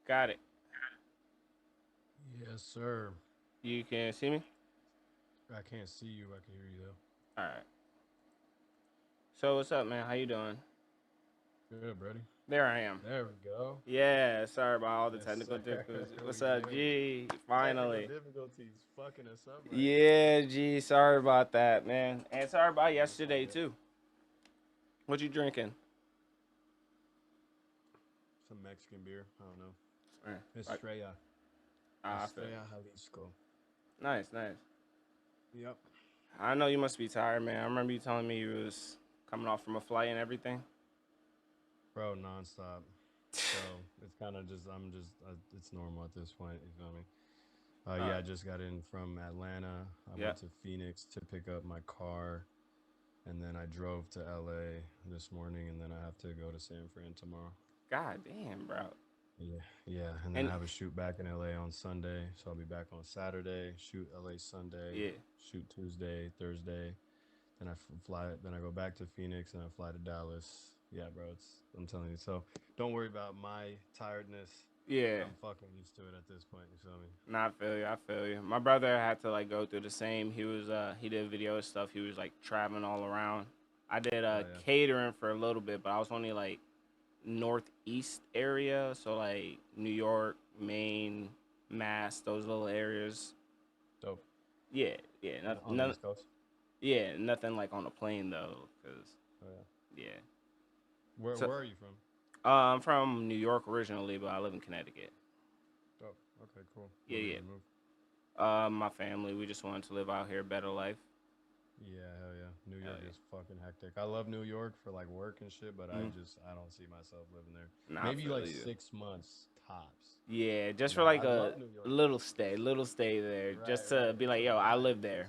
Got it. Yes, sir. You can see me? I can't see you. I can hear you though. All right. So what's up, man? How you doing? Good, buddy. There I am. There we go. Yeah, sorry about all the Yes, technical sir. difficulties. What's We up, there. G? Technical Finally. difficulties fucking us up right now. Yeah, G. Sorry about that, man. And sorry about Nah, it's all yesterday good. too. What you drinking? Some Mexican beer. I don't know. Like, Estrella. I feel you. Estrella Jalisco. Nice, nice. Yep. I know you must be tired, man. I remember you telling me you was coming off from a flight and everything. Bro, nonstop. So it's kind of just, it's normal at this point. You feel me? Uh, Yeah, I just got in from Atlanta. I yeah. went to Phoenix to pick up my car. And then I drove to LA this morning, and then I have to go to San Fran tomorrow. God damn, bro. Yeah, yeah, and then I And have a shoot back in LA on Sunday, so I'll be back on Saturday. Shoot LA Sunday, yeah. shoot Tuesday, Thursday. Then fly. Then I go back to Phoenix, and I fly to Dallas. Yeah, bro, I'm telling you. So don't worry about my tiredness. Yeah. I'm fucking used to it at this point. You feel me? Nah, I feel you. I feel you. My brother had to like go through the same. He did video stuff. He was like traveling all around. I did Oh yeah, catering for a little bit, but I was only like northeast area, so like New York, Maine, Mass, those little areas. dope. Yeah, yeah, On the East Coast. yeah, nothing like on a plane though, cause Oh yeah. yeah. So Where are you from? I'm from New York originally, but I live in Connecticut. Dope. Okay, cool. Yeah, What made yeah. you move? My family, we just wanted to live out here, better life. Yeah, hell yeah. New Hell York yeah. is fucking hectic. I love New York for like work and shit, but Mm. I don't see myself living there. Nah, I Maybe like feel you. 6 months tops. Yeah, just You for know, like I love New a York. little stay there, Right, just to right. be It's like, a yo, I vibe. live there.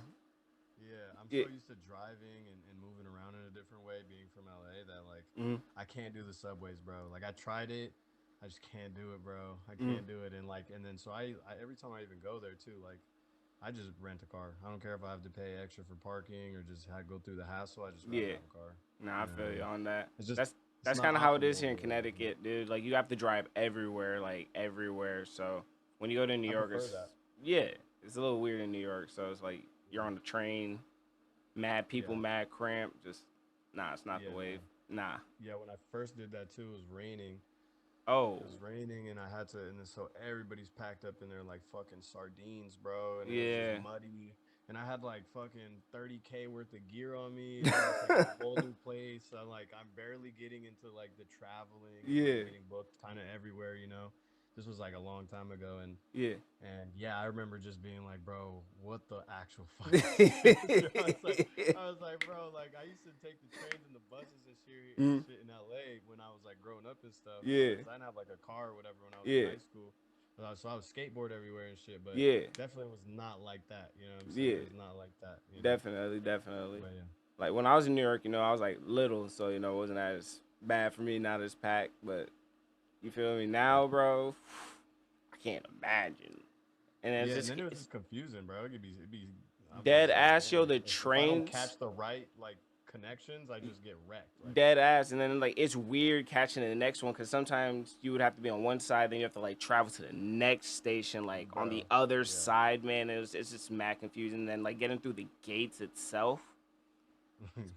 Yeah, I'm Yeah. so used to driving and moving around in a different way being from LA that like Mm, I can't do the subways, bro. Like I tried it, I just can't do it, bro. I mm, can't do it. And then so I every time I even go there too, like I just rent a car. I don't care if I have to pay extra for parking or just go through the hassle. I just rather yeah. have a car. Nah, You I know what I feel you mean? on that. It's just it's That's not kind of how it is optimal here in over there. You know? Connecticut, dude. Like you have to drive everywhere, like everywhere. So when you go to New I York, prefer that. yeah, it's a little weird in New York. So it's like you're on the train, mad people, Yeah, mad cramp. Just nah, it's not the yeah, wave. no, Nah. yeah. When I first did that too, it was raining. Oh, It was raining, and I had to, and then so everybody's packed up in there like fucking sardines, bro, and it was just yeah, muddy. And I had like fucking 30K worth of gear on me, and then it's like a whole new place. I'm barely getting into like the traveling and like yeah, getting booked kind of everywhere, you know. This was like a long time ago, yeah. and yeah, I remember just being like, bro, what the actual fuck is this? I was like, bro, like I used to take the trains and the buses and Mm, shit in LA when I was like growing up and stuff, yeah, because I didn't have like a car or whatever when I was in yeah, high school. So I was skateboard everywhere and shit, but yeah, definitely was not like that. You know what I'm saying? It yeah. was not like that. You know. Definitely, definitely. But yeah, Like when I was in New York, I was like little, so it wasn't as bad for me, not as packed. But you feel me yeah, now, bro? I can't imagine. And it's yeah. And just then it was it's just confusing, bro. It'd be. I'm dead just like, ass, yo. damn. The If I don't trains, catch the right like connections, I just get wrecked. Like. dead ass, and then like it's weird catching the next one because sometimes you would have to be on one side, then you have to like travel to the next station, like on the Bro, other yeah. side. Man, it's just mad confusing. And then like getting through the gates itself,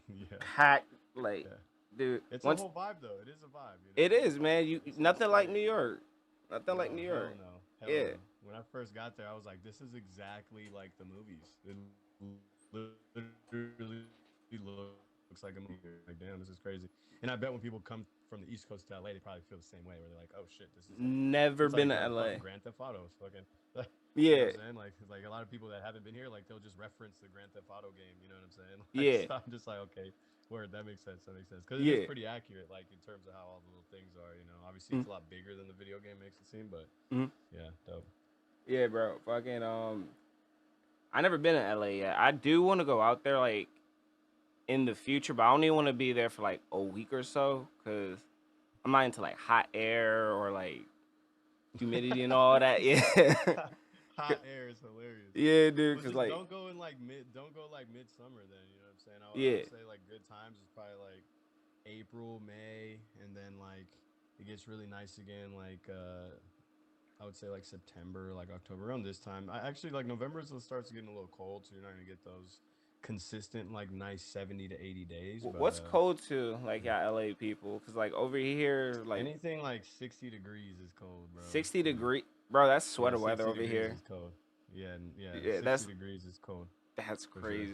Yeah, packed, like yeah. dude. It's a Once whole vibe though. It is a vibe, you know. it It is is, like man. You it's nothing like New crazy, you know. York. Nothing like No, New hell York. no. Hell Yeah. no. When I first got there, I was like, this is exactly like the movies. It literally looks like a movie. Like, damn, this is crazy. And I bet when people come from the East Coast to LA, they probably feel the same way, where they're like, oh shit, this is like, Never it's been like to fucking LA. Grand Theft Auto. It's fucking, you know what I'm Yeah. saying? Like a lot of people that haven't been here, like they'll just reference the Grand Theft Auto game. You know what I'm saying? Like, Yeah. so I'm just like, okay, word, that makes sense. That makes sense because it is Yeah. pretty accurate, like in terms of how all the little things are. You know, obviously Mm, it's a lot bigger than the video game makes it seem, but mm. yeah, dope. Yeah, bro. Fucking I never been to LA yet. I do want to go out there like in the future, but I only want to be there for like a week or so cuz I'm not into like hot air or like humidity and all that. Yeah. Hot air is hilarious. Yeah, dude, Well, cuz just like don't go in like don't go like midsummer then. You know what I'm saying? I yeah. would say like good times is probably like April, May, and then like it gets really nice again like I would say like September, like October, around this time. I actually like November is it starts getting a little cold, so you're not gonna get those consistent like nice 70 to 80 days. But What's cold to like y'all LA people? Cause like over here, like anything like 60 degrees is cold, bro. 60 For me. degree, bro. That's Yeah, sweater weather 60 over degrees here. is cold. Yeah, yeah, Yeah, 60 degrees is cold that's for sure. crazy.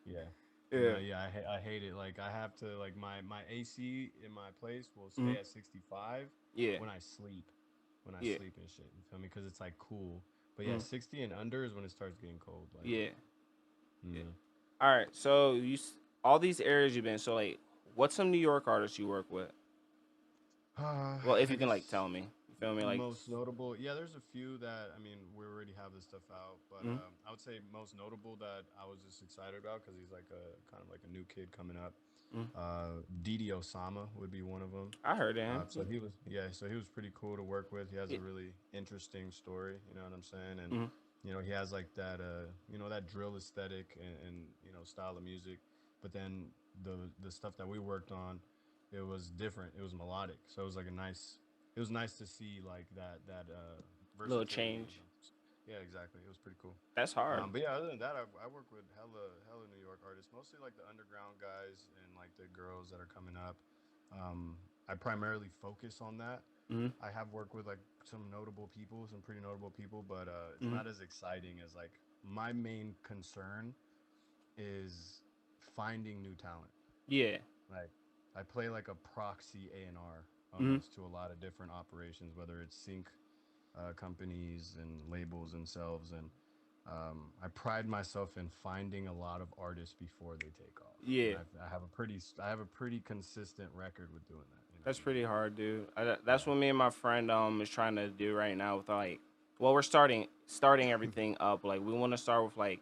Yeah. Yeah, No, yeah, I hate it. Like I have to like my AC in my place will hmm, stay at 65 yeah, when I sleep. When I yeah, sleep and shit. You feel me? Because it's like cool. But yeah, hmm, 60 and under is when it starts getting cold. Like, yeah, yeah. yeah. All right, so all these areas you've been. So like, what's some New York artists you work with? Well, if I you can like guess tell me, you feel me? Like, most notable, yeah, there's a few that I mean we already have this stuff out, but mm, I would say most notable that I was just excited about because he's like a kind of like a new kid coming up. mm, Didi Osama would be one of them. I heard of him. So he was, yeah, so he was pretty cool to work with. He has Yeah, a really interesting story, you know what I'm saying? And mm, you know, he has like that, you know, that drill aesthetic and you know style of music. But then the stuff that we worked on, it was different. It was melodic, so it was like a nice. It was nice to see like that little versatility, you change. know. Yeah, exactly. It was pretty cool. That's hard. But yeah, other than that, I work with hella New York artists, mostly like the underground guys and like the girls that are coming up. I primarily focus on that. Mm, I have worked with like some notable people, some pretty notable people, but it's mm, not as exciting as like my main concern is finding new talent. yeah. Like I play like a proxy A&R Mm, almost to a lot of different operations, whether it's sync companies and labels themselves, and I pride myself in finding a lot of artists before they take off, and yeah. I have a pretty consistent record with doing that. You know That's what I mean? pretty hard, dude. That's Yeah. what me and my friend is trying to do right now with like, well, we're starting everything up. Like we want to start with like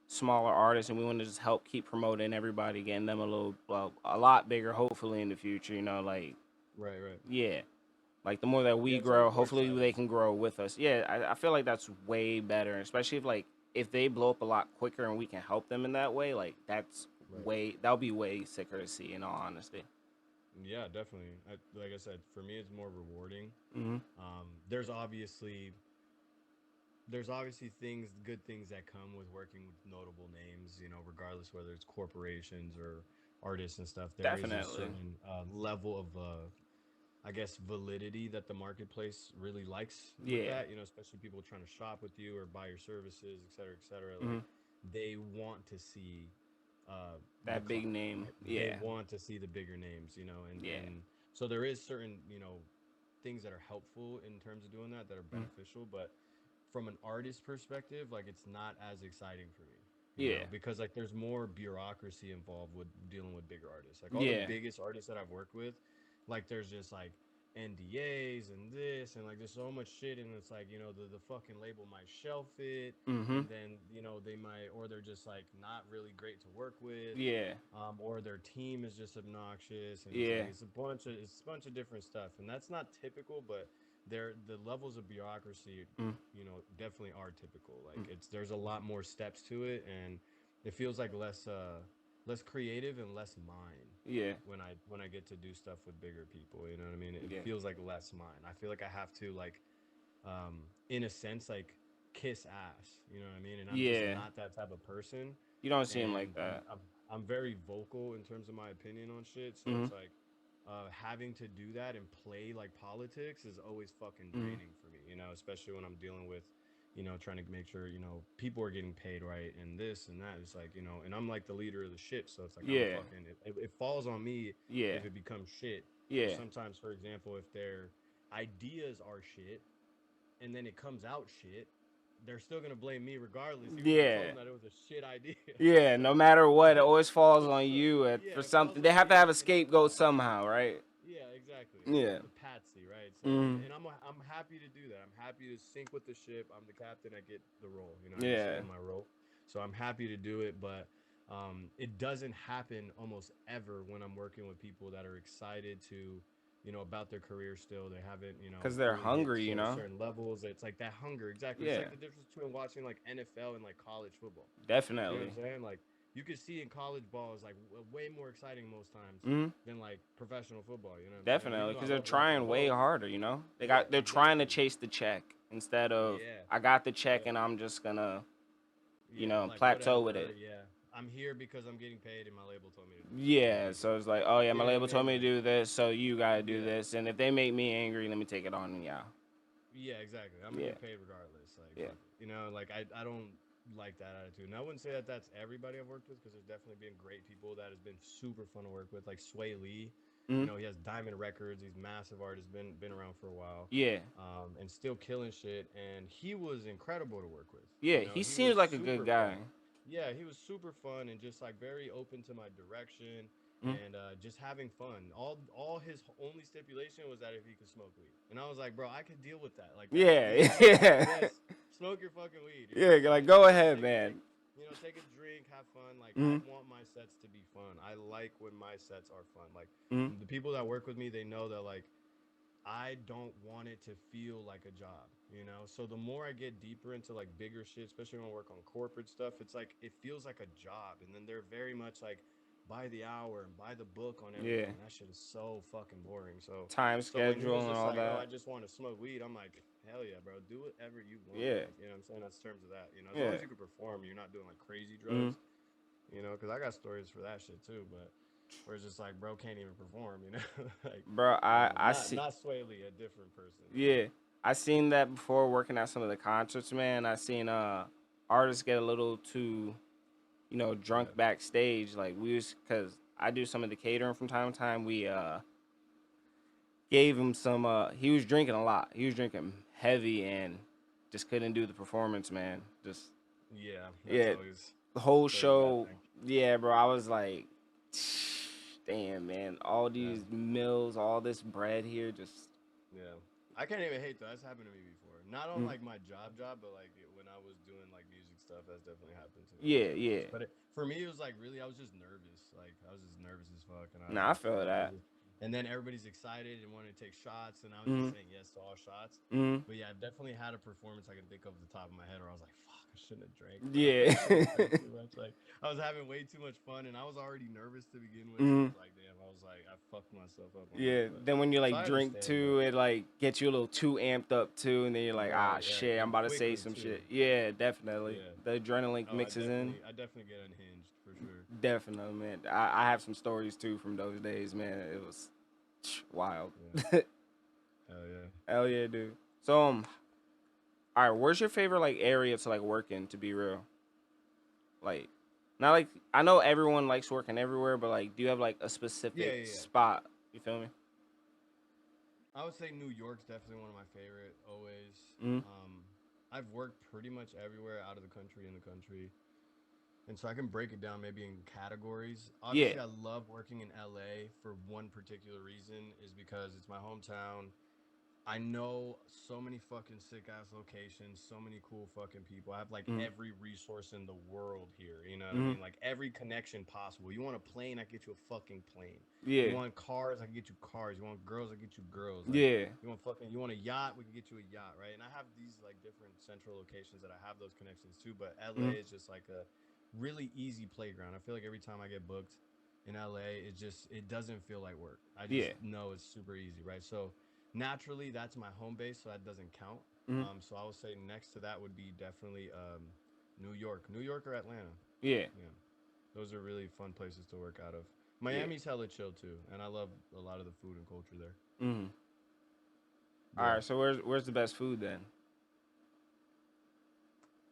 smaller artists, and we want to just help keep promoting everybody, getting them a little, well, a lot bigger, hopefully in the future. You know, like Right. Right. yeah, like the more that Yeah, we it's grow, always more hopefully exciting. they can grow with us. Yeah, I feel like that's way better, especially if like if they blow up a lot quicker and we can help them in that way. Like Right. that'll be way sicker to see. In all honesty. Yeah, definitely. Like I said, for me, it's more rewarding. Hmm. There's obviously things, good things that come with working with notable names. You know, regardless whether it's corporations or artists and stuff. There is a Definitely. certain level of I guess validity that the marketplace really likes with Yeah. that, you know, especially people trying to shop with you or buy your services, et cetera, et cetera. Hmm. Like they want to see the That big clout, name. right? They Yeah. want to see the bigger names, you know, Yeah. and so there is certain, you know, things that are helpful in terms of doing that that are Mm. beneficial, but from an artist perspective, like it's not as exciting for me, you know, Yeah. because like there's more bureaucracy involved with dealing with bigger artists. Like all the Yeah. biggest artists that I've worked with, like there's just like NDAs and this and like there's so much shit and it's like, you know, the fucking label might shelf it Hmm. and then, you know, they might or they're just like not really great to work with. Yeah. Or their team is just obnoxious and it's like Yeah. it's a bunch of different stuff and that's not typical, but the levels of bureaucracy, Mm. you know, definitely are typical. Mm. Like it's there's a lot more steps to it and it feels like less creative and less mine Yeah. when I get to do stuff with bigger people, you know what I mean? It Yeah. feels like less mine. I feel like I have to like in a sense like kiss ass, you know what I mean? And I'm just Yeah. not that type of person You don't seem like and that. I'm very vocal in terms of my opinion on shit. So Hmm. it's like having to do that and play like politics is always fucking Hmm. draining for me, you know, especially when I'm dealing with, you know, trying to make sure, you know, people are getting paid right and this and that. It's like, you know, and I'm like the leader of the ship. So it's like, I'm Yeah. fucking, it falls on me Yeah. if it becomes shit. So Yeah. sometimes, for example, if their ideas are shit and then it comes out shit, they're still gonna blame me regardless, even though I told Yeah. them that it was a shit idea. Yeah. So No matter what, it it, always falls it's on the you yeah, for it falls something. They on have to me, have a and scapegoat somehow, right? yeah, exactly. Yeah. The patsy, right? So, Hmm. I'm happy to do that. I'm happy to sync with the ship. I'm the captain. I get the role. You know, I Yeah. understand my role, so I'm happy to do it. But it doesn't happen almost ever when I'm working with people that are excited to, you know, about their career still. They haven't, you Because know, they're really hit hungry, you know? certain levels. It's like that hunger. Exactly. It's Yeah. like the difference between watching like NFL and like college football. You know what I'm Definitely. saying? Like you could see in college ball is like way more exciting most times Hmm. than like professional football. You know what I'm saying? Definitely, Even though I because they're love watching trying way both. harder. You know, Yeah, they're trying to exactly. chase the check instead of Yeah, I got the check yeah, and I'm just gonna yeah. Like plateau with whatever. it. Yeah, I'm here because I'm getting paid, and my label told me to do it. You know, Yeah, like so it's like, oh yeah, my you know what I label told mean? me to Like do this, so you gotta do yeah, this, and if they make me angry, let me take it on, and yeah, yeah, exactly. I'm gonna yeah, get paid regardless. Like yeah. fuck it. You know, like I don't like that attitude. And I wouldn't say that that's everybody I've worked with because there's definitely been great people that has been super fun to work with, like Sway Lee. You Hmm. know, he has Diamond Records. He's massive artist, been around for a while, Yeah, and still killing shit. And he was incredible to work with. yeah. You know, He he seems was like a good super guy. fun. Yeah, he was super fun and just like very open to my direction Mm. and just having fun. All his only stipulation was that if he could smoke weed, and I was like, bro, I could deal with that. Like that's Yeah, easy. yeah, Yes, smoke your fucking weed. You know what yeah. I'm Like, saying? go Like ahead, take man. take a drink, have fun. Like I Hmm. want my sets to be fun. I like when my sets are fun. Like Hmm. the people that work with me, they know that like I don't want it to feel like a job, you know? So the more I get deeper into like bigger shit, especially when I work on corporate stuff, it's like it feels like a job. And then they're very much like by the hour and by the book on Yeah, everything. That shit is so fucking boring. time So when he schedule was and just all like, "Oh, I that. just want to smoke weed," I'm like, "Hell yeah, bro. Do whatever you want." Yeah, Like, you know what I'm saying? That's terms of that, you know. As long yeah. as you can perform, you're not doing like crazy Hmm. drugs, you know, cuz I got stories for that shit too, but where it's just like, bro can't even perform, you know? Like Bro, I not see. Sway Lee, a different person, you know. Yeah, I seen that before working at some of the concerts, man. I seen artists get a little too, Yeah. drunk backstage. Like we was, cause I do some of the catering from time to time. We gave him some. He was drinking a lot. He was drinking heavy and just couldn't do the performance, man. Just Yeah, yeah, the whole that's always a bad show. thing. Yeah, bro. I was like, damn, man. All Yeah. these meals, all this bread here, just. Yeah. I can't even hate though. That's happened to me before. Not on Mm. like my job, but like when I was doing like music stuff, that's definitely happened to me. Yeah, You know, yeah. but for me, it was like really, I was just nervous. Like I was just nervous as fuck, and I was Nah, I like, feel fuck. that. And then everybody's excited and wanted to take shots, and I was just Mm. saying yes to all shots. Mm. But yeah, I've definitely had a performance I can think of the top of my head where I was like, fuck, I shouldn't have drank, bro. I Yeah. shouldn't have drank too much. Like I was having way too much fun, and I was already nervous to begin with. So I Mm. was like, damn, I was like, I fucked myself up on that. Yeah. But Then when you so like I drink understand, but too, it like gets you a little too amped up too, and then you're like, ah, right, right, shit, I'm and about to say quickly some too. shit. Yeah, definitely. Yeah. The adrenaline Oh, mixes in. I definitely get unhinged for sure. Definitely, man. I have some stories too from those days, man. It was wild. Yeah. Hell yeah. Hell yeah, dude. So all right, where's your favorite like area to like work in? To be real, like, not like I know everyone likes working everywhere, but like, do you have like a Yeah, specific yeah, yeah. spot? You feel me? I would say New York's definitely one of my favorite. Always. Mm. Um, I've worked pretty much everywhere out of the country in the country, and so I can break it down maybe in categories. Yeah. Obviously, I love working in LA for one particular reason is because it's my hometown. I know so many fucking sick ass locations, so many cool fucking people. I have like Mm. every resource in the world here. You know what I Mm. mean? Like every connection possible. You want a plane, I get you a fucking plane. You Yeah. want cars, I can get you cars. You want girls, I get you girls. Like Yeah. you want a yacht, we can get you a yacht, right? And I have these like different central locations that I have those connections to, but LA Mm. is just like a really easy playground. I feel like every time I get booked in LA, it doesn't feel like work. I just Yeah. know it's super easy, right? So naturally that's my home base, so that doesn't count. Mm. So I would say next to that would be definitely New York or Atlanta. Yeah. Yeah, those are really fun places to work out of. Yeah. Miami's hella chill too, and I love a lot of the food and culture there. Mm. All Yeah. right. So where's the best food then?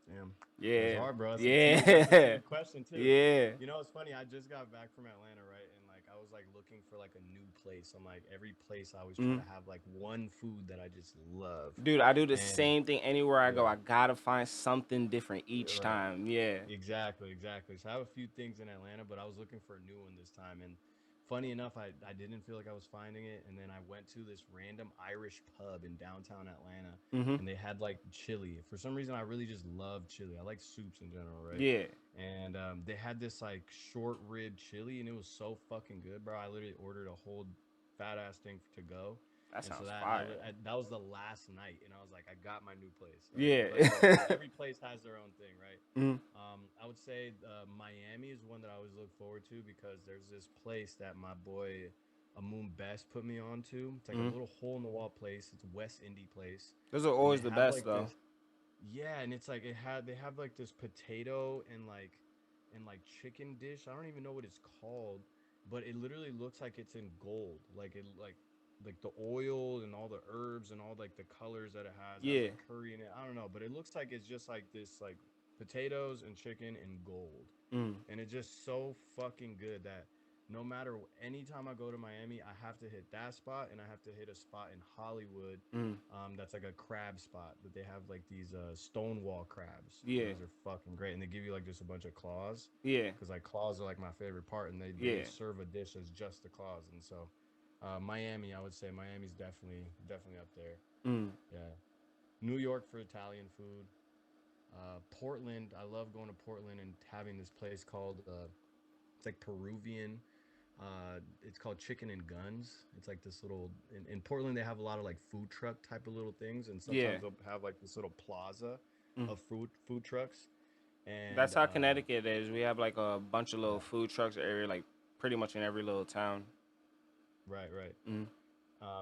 Damn. That's Yeah. hard, bro. That's a Yeah. tricky question too. Yeah. You know, it's funny. I just got back from Atlanta, right? And like, I was like looking for like a new place. I'm like, every place I always try Mm. to have like one food that I just love. Dude, I do the And same thing anywhere I go. yeah, I gotta find something different each right. time. Yeah. Exactly, exactly. So I have a few things in Atlanta, but I was looking for a new one this time. And funny enough, I didn't feel like I was finding it. And then I went to this random Irish pub in downtown Atlanta, Mhm. and they had like chili. For some reason, I really just love chili. I like soups in general, right? Yeah. And they had this like short rib chili, and it was so fucking good, bro. I literally ordered a whole fat ass thing to go. That And so sounds that fire. that was the last night, and I was like, I got my new place, right? Yeah. But so every place has their own thing, right? Mm, I would say Miami is one that I always look forward to because there's this place that my boy Amun Best put me on to. It's like a mm. little hole in the wall place. It's a West Indie place, Those are and they always the have best like though. this. Yeah, and it's like they have like this potato and like chicken dish. I don't even know what it's called, but it literally looks like it's in gold. Like the oil and all the herbs and all like the colors that it has. It has Yeah. like curry in it. I don't know, but it looks like it's just like this like potatoes and chicken in gold. Mm, And it's just so fucking good that no matter anytime I go to Miami, I have to hit that spot and I have to hit a spot in Hollywood. mm. That's like a crab spot that they have like these stonewall crabs, and Yeah. those are fucking great. And they give you like just a bunch of claws, Yeah. because like claws are like my favorite part, and they Yeah. serve a dish as just the claws. And so Miami, I would say Miami's definitely up there. Mm. Yeah, New York for Italian food. Portland, I love going to Portland and having this place called it's like Peruvian. It's called Chicken and Guns. It's like this little in Portland. They have a lot of like food truck type of little things, and Yeah. sometimes they'll have like this little plaza Mm. of food trucks. That's And how Connecticut is. We have like a bunch of little yeah, food trucks area, like pretty much in every little town. right. Mm.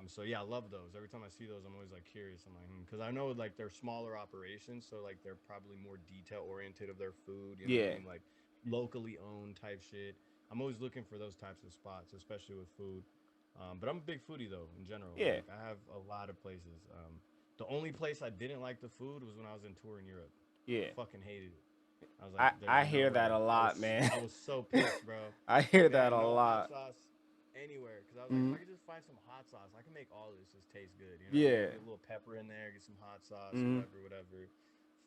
So yeah, I love those. Every time I see those, I'm always like curious. I'm like, because I know like they're smaller operations, so like they're probably more detail oriented of their food. You know what I Yeah. mean? Like locally owned type shit. I'm always looking for those types of spots, especially with food. But I'm a big foodie though in general. Yeah. Like I have a lot of places. The only place I didn't like the food was when I was in tour in Europe. Yeah. Fucking hated it. I was like, I there's no hear that way. a lot, man. I was so pissed, bro. I hear that Man, a no hot lot. sauce anywhere. Because I was like, if Mm. I could just find some hot sauce, I can make all this just taste good. You know what I mean? Yeah. Get a little pepper in there, get some hot sauce, Mm. whatever.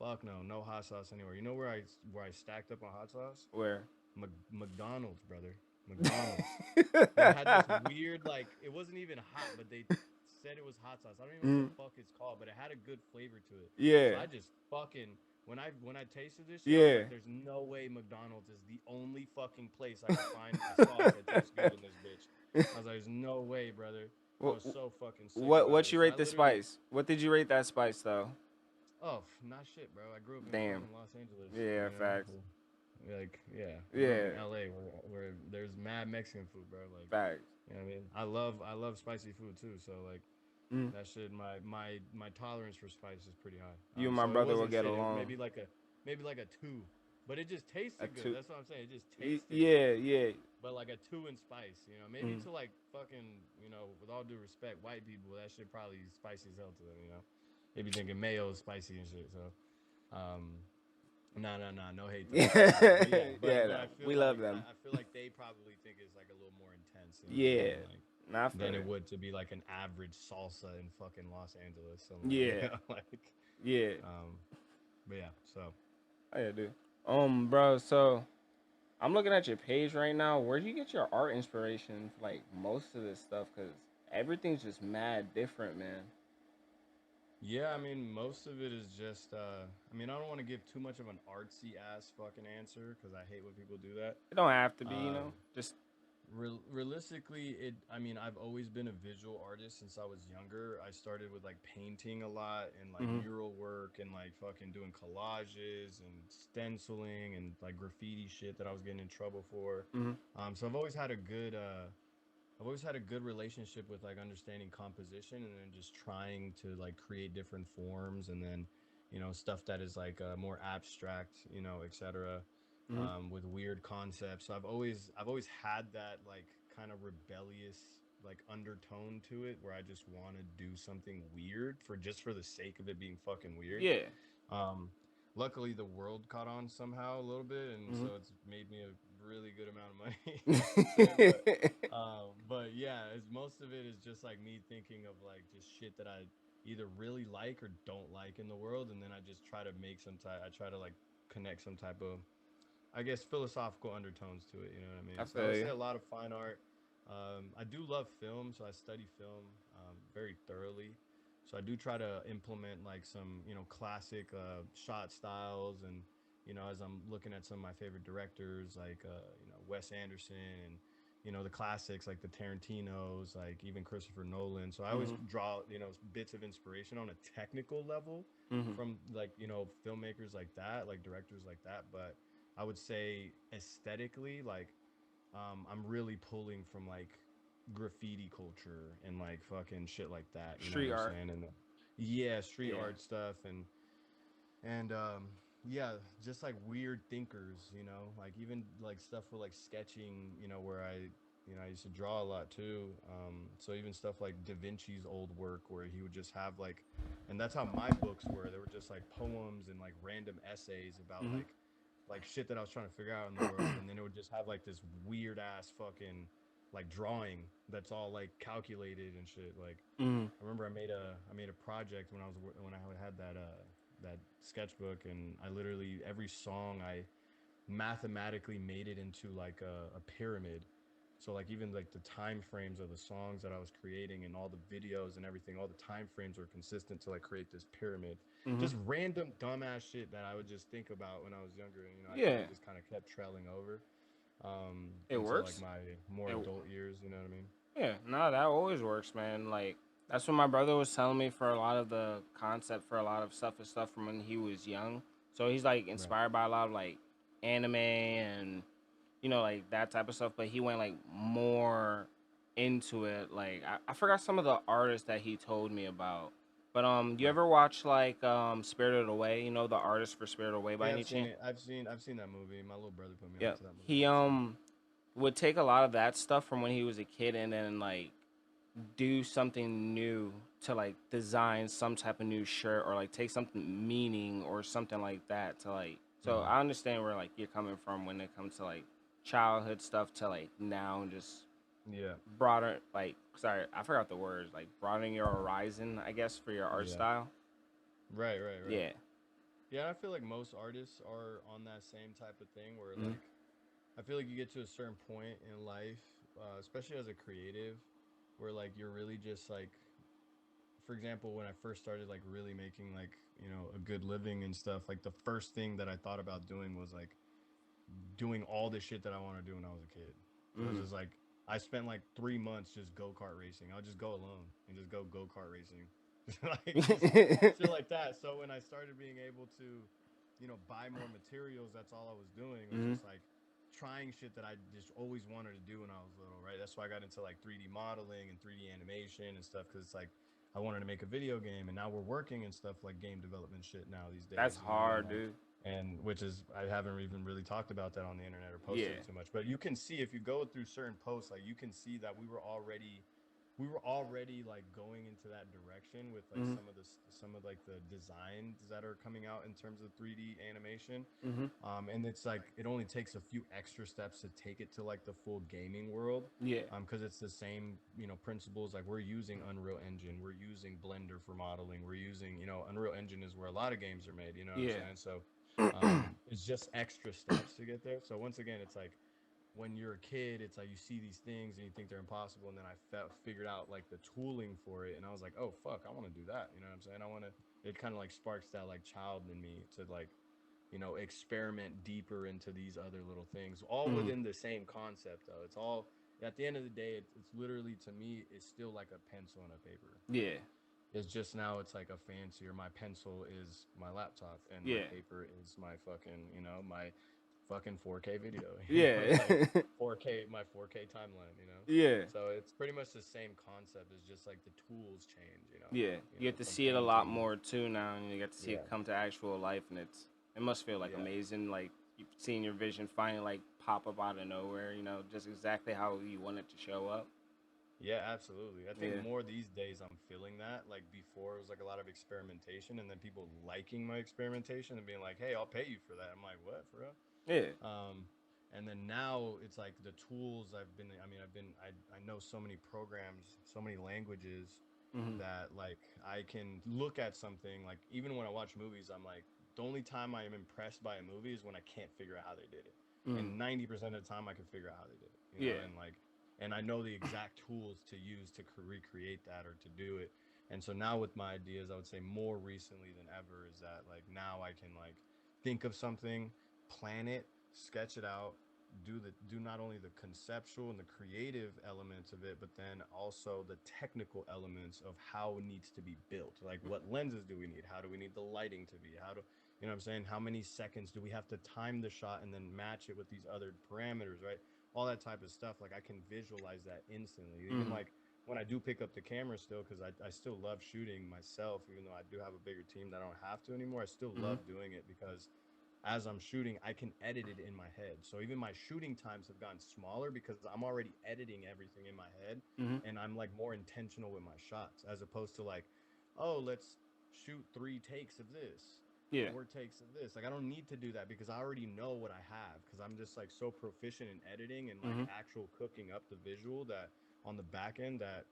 Fuck no, no hot sauce anywhere. You know where I stacked up on hot sauce? Where? McDonald's, brother. McDonald's. They had this weird like it wasn't even hot, but they said it was hot sauce. I don't even know what Mm. the fuck it's called, but it had a good flavor to it. So Yeah. I just fucking when I tasted this shit, I was Yeah. like, "There's no way McDonald's is the only fucking place I could find a sauce that tastes good in this bitch." I was like, "There's no way, brother." I What? was so fucking sick about What it. you So I rate the literally, spice? What did you rate that spice though? oh, not shit, bro. I grew up in Damn. fucking Los Angeles, Yeah. you know. Facts. Like, yeah, I grew up Yeah. in LA where there's mad Mexican food, bro. Like, Facts. you know what I mean? I love spicy food too. So like Mm. that shit, my tolerance for spice is pretty high. You and my So it brother will wasn't get shit. It was along. maybe like a two, but it just A tasted good. two. That's what I'm saying. It just tasted good. Yeah. Yeah. But like a two in spice, you know, maybe Mm. to like fucking, you know, with all due respect, white people, that shit probably spicy as hell to them, you know. They be thinking mayo is spicy and shit. So, um, no hate to those people. But yeah, Yeah. but No, we love them. I feel like they probably think it's like a little more intense, you know what I Yeah. mean? Like Not for than it it. would to be like an average salsa in fucking Los Angeles somewhere. You Yeah. know? Like, Yeah. um, but yeah. So I do. Bro. So I'm looking at your page right now. Where do you get your art inspiration for like most of this stuff? Cause everything's just mad different, man. yeah, I mean, most of it is just. I mean, I don't want to give too much of an artsy ass fucking answer because I hate when people do that. It don't have to be, Uh, just realistically, I mean, I've always been a visual artist since I was younger. I started with like painting a lot and like mm-hmm, mural work and like fucking doing collages and stenciling and like graffiti shit that I was getting in trouble for. mm-hmm, So I've always had a good relationship with like understanding composition and then just trying to like create different forms and then, you know, stuff that is like more abstract, you know, etc. mm-hmm. With weird concepts. So I've always had that like kind of rebellious like undertone to it where I just want to do something weird for just for the sake of it being fucking weird. Yeah. Um, Luckily, the world caught on somehow a little bit, and Mm-hmm. so it's made me a really good amount of money since then. But yeah, most of it is just like me thinking of like just shit that I either really like or don't like in the world, and then I just try to make some type. I try to like connect some type of, I guess, philosophical undertones to it. You know what I mean? I So I feel would say you. a lot of fine art. I do love film, so I study film very thoroughly. So I do try to implement like some, you know, classic shot styles, and you know, as I'm looking at some of my favorite directors, like you know, Wes Anderson and you know, the classics like the Tarantinos, like even Christopher Nolan. So I always Mhm. draw, you know, bits of inspiration on a technical level Mhm. from like, you know, filmmakers like that, like directors like that. But I would say aesthetically, like I'm really pulling from like graffiti culture and like fucking shit like that. You know what Street I'm art. saying? And yeah, street Yeah. art stuff and yeah, just like weird thinkers. You know, like even like stuff for like sketching. You know, where I used to draw a lot too. So even stuff like Da Vinci's old work, where he would just have like, and that's how my books were. They were just like poems and like random essays about Mhm. like shit that I was trying to figure out in the world, and then it would just have like this weird ass fucking like drawing that's all like calculated and shit. Like Mhm. I remember I made a project when when I had that sketchbook, and I literally every song I mathematically made it into like a pyramid. So like even like the time frames of the songs that I was creating and all the videos and everything, all the time frames were consistent to like create this pyramid. Mhm. Just random dumbass shit that I would just think about when I was younger, and you know I think Yeah. it just kind of kept trailing over It until like works. my more It. adult years. You know what I mean? Yeah. No, that always works, man. Like that's what my brother was telling me for a lot of the concept for a lot of stuff and stuff from when he was young. So he's like Right. inspired by a lot of like anime and like that type of stuff. But he went like more into it. Like I forgot some of the artists that he told me about. But you Right. ever watch like Spirited Away? You know the artist for Spirited Away by Yeah, any I've seen chance? it. I've seen that movie. My little brother put me Yeah. onto that movie He actually. would take a lot of that stuff from when he was a kid and then like do something new to like design some type of new shirt or like take something meaning or something like that to like so Hmm. I understand where like you're coming from when it comes to like childhood stuff to like now and just Yeah. broader like sorry I forgot the words like broadening your horizon I guess for your art Yeah. style. Right. Right. Right. Yeah. Yeah, I feel like most artists are on that same type of thing where Mm-hmm. like I feel like you get to a certain point in life, especially as a creative, where like you're really just like, for example, when I first started like really making like you know a good living and stuff, like the first thing that I thought about doing was like doing all the shit that I want to do when I was a kid. So it was Mm-hmm. just like I spent like 3 months just go kart racing. I'll just go alone and just go kart racing, like just shit like that. So when I started being able to, you know, buy more materials, that's all I was doing was Mm-hmm. just like trying shit that I just always wanted to do when I was little. Right. That's why I got into like 3D modeling and 3D animation and stuff because it's like I wanted to make a video game, and now we're working and stuff like game development shit now these That's days. You know, and hard, like dude. and which is I haven't even really talked about that on the internet or posted Yeah. it too much. But you can see if you go through certain posts, like you can see that we were already like going into that direction with like Mm-hmm. some of like the designs that are coming out in terms of 3D animation. Mm-hmm. And it's like it only takes a few extra steps to take it to like the full gaming world. Yeah. Because it's the same, you know, principles. Like we're using Unreal Engine, we're using Blender for modeling, we're using, you know, Unreal Engine is where a lot of games are made. You know what I'm Yeah. saying? So it's just extra steps to get there. So once again, it's like when you're a kid, it's like you see these things and you think they're impossible. And then figured out like the tooling for it, and I was like, oh fuck, I want to do that. You know what I'm saying? I want to. It kind of like sparks that like child in me to like, you know, experiment deeper into these other little things, all Mm-hmm. within the same concept though. It's all at the end of the day, it's literally to me, it's still like a pencil and a paper. Yeah. It's just now it's like a fancier. My pencil is my laptop, and my Yeah. paper is my fucking, you know, my fucking 4K video, you know, like Yeah. 4K, my 4K timeline, you know. Yeah. So it's pretty much the same concept. It's just like the tools change, Yeah, you you know, get to from see it a lot painting. more too now, and you get to see Yeah, it come to actual life, and it must feel like yeah, amazing, like you seeing your vision finally like pop up out of nowhere, just exactly how you want it to show up. yeah, absolutely. I think Yeah. more these days I'm feeling that. Like before, it was like a lot of experimentation, and then people liking my experimentation and being like, "Hey, I'll pay you for that." I'm like, "What, for real?" Yeah. Um, and then now it's like the tools I mean, I know so many programs, so many languages Mhm. that like I can look at something like even when I watch movies, I'm like, the only time I am impressed by a movie is when I can't figure out how they did it. Mhm. And 90% of the time I can figure out how they did it, you know, Yeah. and like, and I know the exact tools to use to recreate that or to do it. And so now with my ideas, I would say more recently than ever is that like now I can like think of something, plan it, sketch it out, do not only the conceptual and the creative elements of it, but then also the technical elements of how it needs to be built. Like what lenses do we need? How do we need the lighting to be? How do you know what I'm saying? How many seconds do we have to time the shot and then match it with these other parameters, right? All that type of stuff. Like I can visualize that instantly. Even Mm-hmm. like when I do pick up the camera still, because I still love shooting myself, even though I do have a bigger team that I don't have to anymore. I still Mm-hmm. love doing it because as I'm shooting, I can edit it in my head. So even my shooting times have gotten smaller because I'm already editing everything in my head, Mm-hmm. and I'm like more intentional with my shots as opposed to like, oh, let's shoot 3 takes of this, Yeah. 4 takes of this. Like I don't need to do that because I already know what I have because I'm just like so proficient in editing and like Mm-hmm. actual cooking up the visual that on the back end that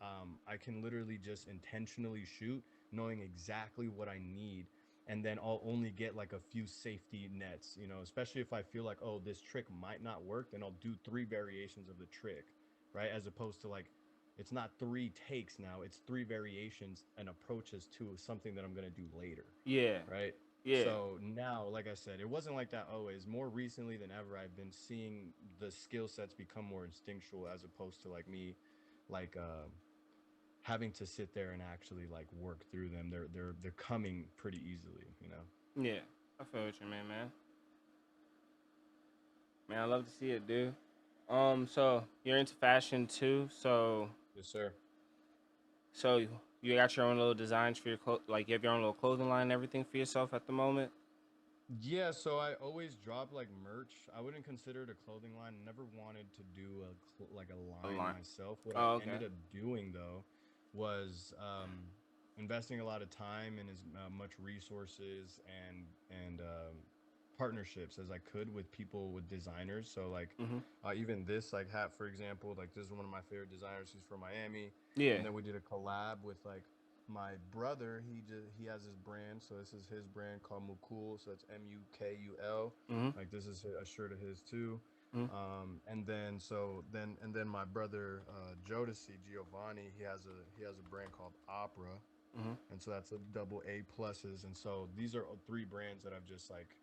I can literally just intentionally shoot knowing exactly what I need, and then I'll only get like a few safety nets, you know, especially if I feel like, oh, this trick might not work, then I'll do 3 variations of the trick, right? As opposed to like, it's not 3 takes now, it's 3 variations and approaches to something that I'm going to do later, Yeah. right? Yeah. So now, like I said, it wasn't like that always. More recently than ever, I've been seeing the skill sets become more instinctual as opposed to like me, like, having to sit there and actually like work through them. They're coming pretty easily, you know. Yeah. I feel what you mean, man. Man, I love to see it, dude. So you're into fashion too. Yes, sir. So you got your own little designs for your like you have your own little clothing line and everything for yourself at the moment. Yeah, so I always drop like merch. I wouldn't consider it a clothing line. I never wanted to do like a A line line. myself. What I Oh, okay. ended up doing though was investing a lot of time and as much resources and partnerships as I could with people with designers. So like Mhm. even this like hat for example, like this is one of my favorite designers. He's from Miami, Yeah. and then we did a collab with like my brother. He has his brand, so this is his brand called Mukul, so it's Mukul. Mhm. Like this is a shirt of his too. Mhm. And then my brother Jodeci Giovanni, he has a brand called Opera, Mhm. and so that's a double A pluses. And so these are 3 brands that I've just like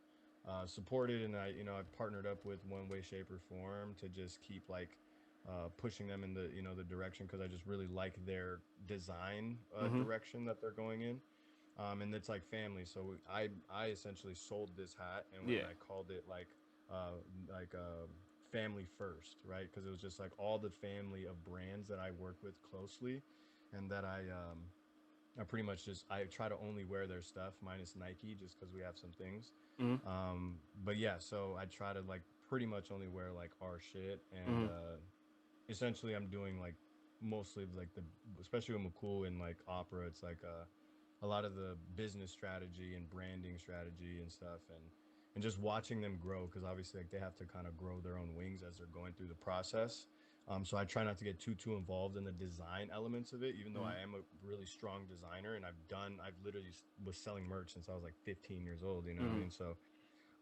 supported, and I've partnered up with one way, shape, or form to just keep like pushing them in the direction because I just really like their design Mhm. direction that they're going in. And it's like family. So I essentially sold this hat, and Yeah. I called it uh, like family first, right? Because it was just like all the family of brands that I work with closely, and that I pretty much just I try to only wear their stuff minus Nike just because we have some things. Mhm. But yeah, so I try to like pretty much only wear like our shit, and Mhm. essentially I'm doing like mostly like the especially with McCool and like Opera, it's like a lot of the business strategy and branding strategy and stuff, and just watching them grow because obviously like they have to kind of grow their own wings as they're going through the process. So I try not to get too involved in the design elements of it, even though Mhm. I am a really strong designer and I've literally was selling merch since I was like 15 years old. You know what I Mhm. mean? So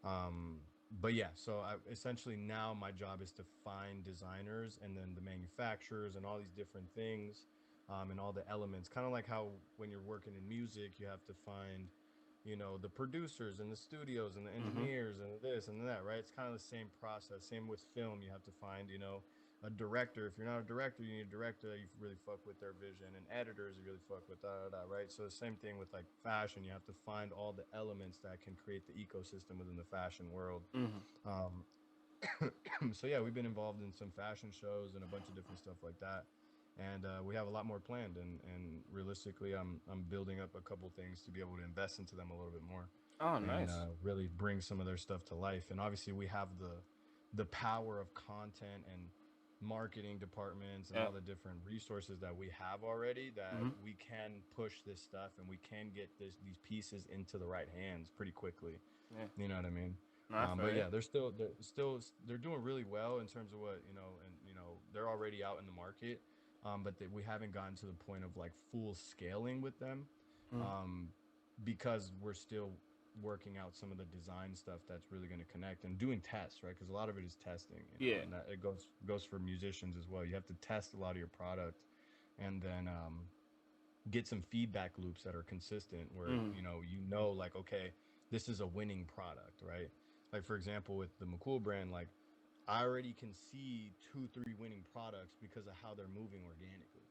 um, but yeah, so essentially now my job is to find designers and then the manufacturers and all these different things, and all the elements. Kind of like how when you're working in music, you have to find, the producers and the studios and the Mhm. engineers and this and that, right? It's kind of the same process. Same with film. You have to find, a director. If you're not a director, you need a director that you really fuck with their vision, and editors you really fuck with, right? So the same thing with like fashion. You have to find all the elements that can create the ecosystem within the fashion world. Mhm. Um, so yeah, we've been involved in some fashion shows and a bunch of different stuff like that, and we have a lot more planned. And realistically, I'm building up a couple things to be able to invest into them a little bit more, Oh, and nice. really bring some of their stuff to life. And obviously, we have the power of content and marketing departments and Yeah. all the different resources that we have already that Mhm. we can push this stuff and we can get these pieces into the right hands pretty quickly. Yeah. You know what I mean? No, I feel But you. yeah, they're doing really well in terms of what and they're already out in the market, but we haven't gotten to the point of like full scaling with them, Mhm. um, because we're still working out some of the design stuff that's really going to connect and doing tests, right? Because a lot of it is testing, Yeah. and that it goes for musicians as well. You have to test a lot of your product, and then get some feedback loops that are consistent where Mhm. like, okay, this is a winning product, right? Like for example with the McCool brand, like I already can see 2, 3 winning products because of how they're moving organically,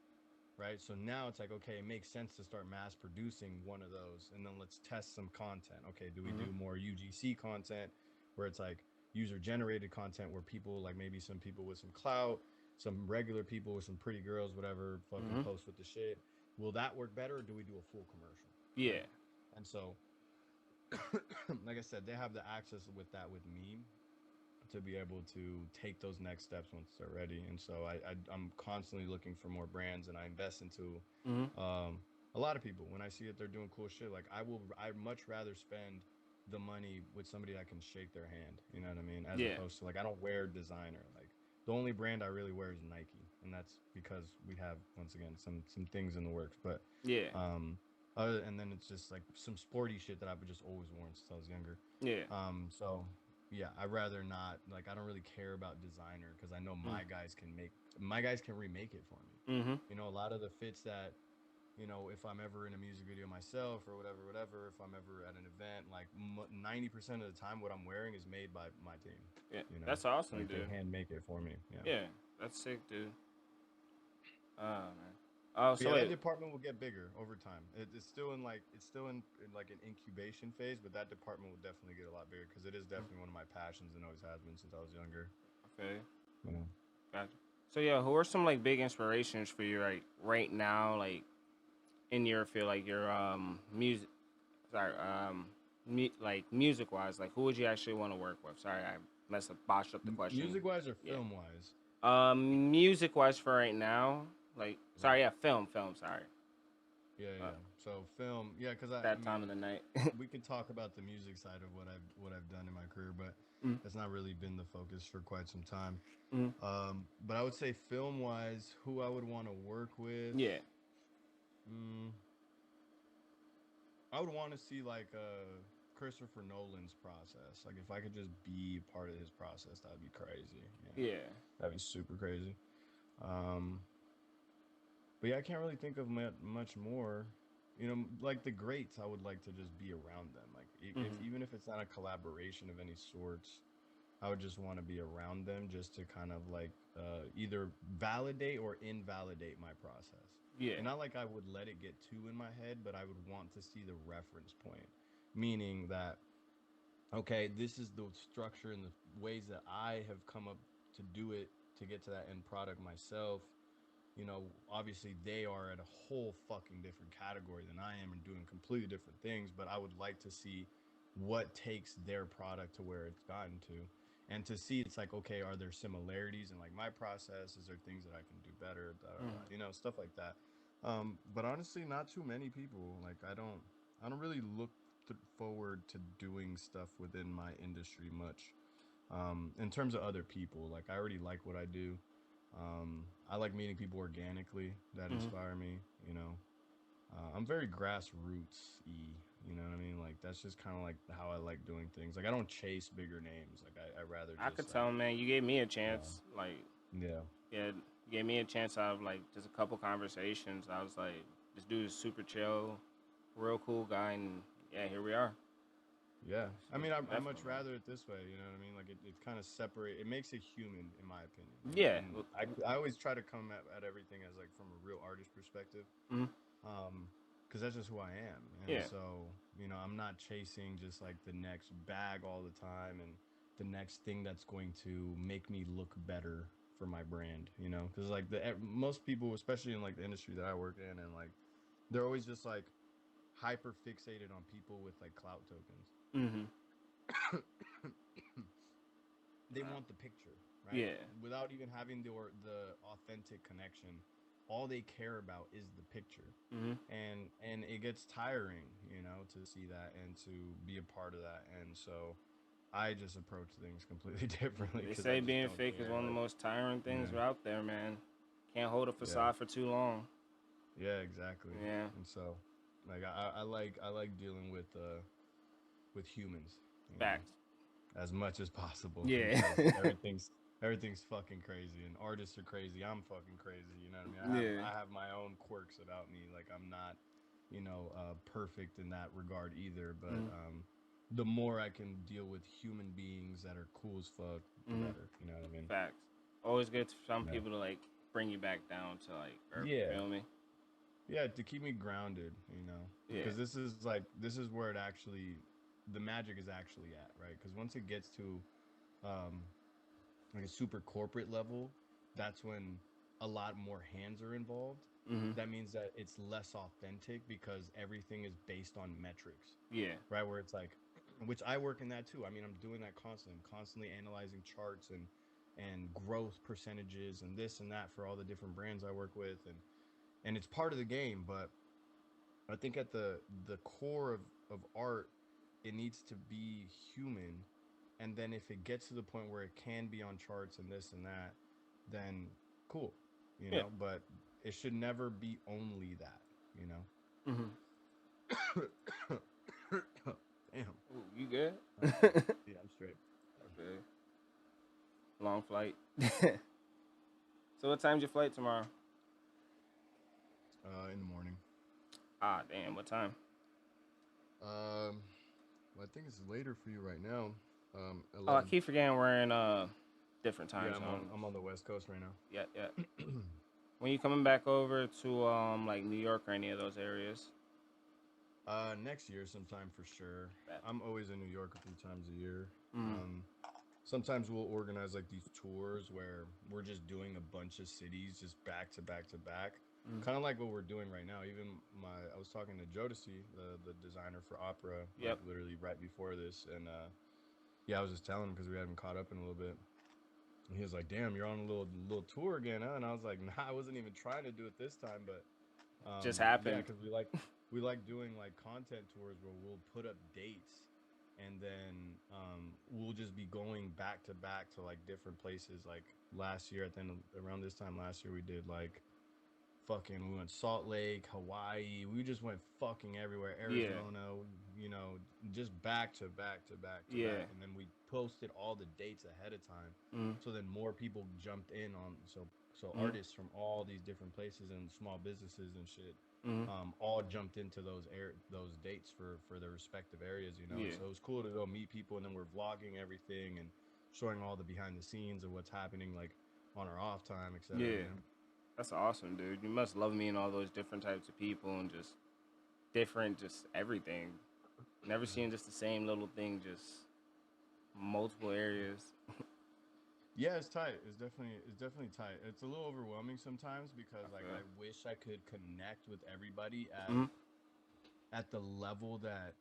right? So now it's like, okay, it makes sense to start mass producing one of those, and then let's test some content. Okay, do we Mm-hmm. do more UGC content, where it's like user generated content, where people like maybe some people with some clout, some regular people with some pretty girls, whatever, fucking Mm-hmm. post with the shit. Will that work better, or do we do a full commercial, Yeah. right? And so, like I said, they have the access with that with me to be able to take those next steps once they're ready. And so I'm constantly looking for more brands, and I invest into Mm-hmm. um, a lot of people. When I see that they're doing cool shit, like I'd much rather spend the money with somebody I can shake their hand. You know what I mean? As Yeah. opposed to like I don't wear designer. Like the only brand I really wear is Nike, and that's because we have once again some things in the works. But Yeah. um, and then it's just like some sporty shit that I've just always worn since I was younger. Yeah. So yeah, I'd rather not. Like I don't really care about designer because I know my guys can remake it for me. Mm-hmm. You know, a lot of the fits that, you know, if I'm ever in a music video myself or whatever, if I'm ever at an event, like 90% of the time, what I'm wearing is made by my team. Yeah. You know, That's awesome, like they dude. hand make it for me. Yeah. Yeah. That's sick, dude. Oh man. Oh, But so yeah, that wait. department will get bigger over time. It's still in like an incubation phase, but that department will definitely get a lot bigger because it is definitely one of my passions and always has been since I was younger. Okay. You know. Gotcha. So yeah, who are some like big inspirations for you right now, like in your field, like your music, sorry, like music wise, like who would you actually want to work with? Sorry, I messed up, botched up the question. Music wise or Yeah. film wise? Music wise for right now, like Right. sorry, yeah, film. Sorry, Yeah, uh, yeah. So film, yeah, because I that time of mean, the night. we can talk about the music side of what I've done in my career, but Mm, that's not really been the focus for quite some time. mm, But I would say film wise, who I would want to work with. yeah. Mm, I would want to see like Christopher Nolan's process. Like if I could just be part of his process, that'd be crazy. Yeah, Yeah. that'd be super crazy. Um, but yeah, I can't really think of much more. You know, like the greats, I would like to just be around them. Like if Hmm. even if it's not a collaboration of any sorts, I would just want to be around them just to kind of like either validate or invalidate my process. Yeah. And not like I would let it get too in my head, but I would want to see the reference point, meaning that okay, this is the structure and the ways that I have come up to do it to get to that end product myself. You know, obviously they are at a whole fucking different category than I am and doing completely different things, but I would like to see what takes their product to where it's gotten to. And to see it's like, okay, are there similarities in like my process? Is there things that I can do better? Da, da, da, Hmm. you know, stuff like that. But honestly, not too many people. Like I don't really look forward to doing stuff within my industry much. In terms of other people, like I already like what I do. I like meeting people organically that Hmm. inspire me. You know, I'm very grassroots y. You know what I mean? Like that's just kind of like how I like doing things. Like I don't chase bigger names. Like I rather I just could like tell, man. You gave me a uh, chance. Like, yeah, yeah, you gave me a chance out of like just a couple conversations. I was like, this dude is super chill, real cool guy, and yeah, here we are. yeah. I So mean, I much definitely, man. rather it this way. You know what I mean? Like it kind of separate. It makes it human, in my opinion. You know, Yeah. and I always try to come at everything as like from a real artist perspective. Mm-hmm. um because that's just who I am. And Yeah. so, you know, I'm not chasing just like the next bag all the time and the next thing that's going to make me look better for my brand, you know, because like most people, especially in like the industry that I work in, and like they're always just like hyper fixated on people with like clout tokens. Mm-hmm. They want the picture, right? Yeah. Without even having the authentic connection. All they care about is the picture. Mm-hmm. And it gets tiring, you know, to see that and to be a part of that. And so I just approach things completely differently They because I say just being don't fake is care. one of the Like, most tiring things yeah, out there, man. Can't hold a yeah, facade for too long. yeah, exactly. Yeah. And so, like, I like dealing with humans, you know, Facts. as much as possible Yeah. because everything's fucking crazy and artists are crazy. I'm fucking crazy. You know what I mean? Yeah. I have my own quirks about me. Like I'm not, you know, perfect in that regard either. But Mm-hmm. the more I can deal with human beings that are cool as fuck, the Mm-hmm. better. You know what I mean? Facts. Always good for some Yeah. people to like bring you back down to like earth. You Yeah. feel me? Yeah, to keep me grounded, you know, Yeah. because this is where it actually, the magic is actually at, right? Because once it gets to um, like a super corporate level, that's when a lot more hands are involved. Mm-hmm. That means that it's less authentic because everything is based on metrics, Yeah. right? Where it's like, which I work in that too. I mean, I'm doing that constantly. I'm constantly analyzing charts and growth percentages and this and that for all the different brands I work with, and it's part of the game. But I think at the core of art, it needs to be human, and then if it gets to the point where it can be on charts and this and that, then cool, you Yeah. know. But it should never be only that, you know. Mm-hmm. Damn. Ooh, you good? Yeah, I'm straight. Okay. Long flight. So what time's your flight tomorrow? In the morning. Ah, damn. What time? Well, I think it's later for you right now. Oh, I 11. keep forgetting we're in different time Yeah, zones. I'm on the West Coast right now. Yeah, yeah. When you coming back over to like New York or any of those areas? Next year sometime for sure. Bet. I'm always in New York a few times a year. Mm. Um, Sometimes we'll organize like these tours where we're just doing a bunch of cities just back to back to back, Mm. kind of like what we're doing right now. Even I was talking to Jodeci, the designer for Opera, like Yep. literally right before this, and yeah, I was just telling him because we hadn't caught up in a little bit. And he was like, "Damn, you're on a little tour again, huh?" And I was like, "Nah, I wasn't even trying to do it this time, but Just yeah, happened. because we like doing like content tours where we'll put up dates, and then we'll just be going back to back to like different places. Like last year, at the end around this time last year, we did like fucking we went Salt Lake, Hawaii. We just went fucking everywhere. Yeah. Arizona, you know, just back to back to back to Yeah. back. And then we posted all the dates ahead of time. Mm. So then more people jumped in on so Mm. artists from all these different places and small businesses and shit Mm. all jumped into those dates for their respective areas, you know. Yeah. So it was cool to go meet people, and then we're vlogging everything and showing all the behind the scenes of what's happening like on our off time, etc. Yeah. You know. That's awesome, dude. You must love meeting all those different types of people and just different, just everything. Never seeing just the same little thing, just multiple areas. Yeah, it's tight. It's definitely tight. It's a little overwhelming sometimes because like Okay. I wish I could connect with everybody Mm. at the level that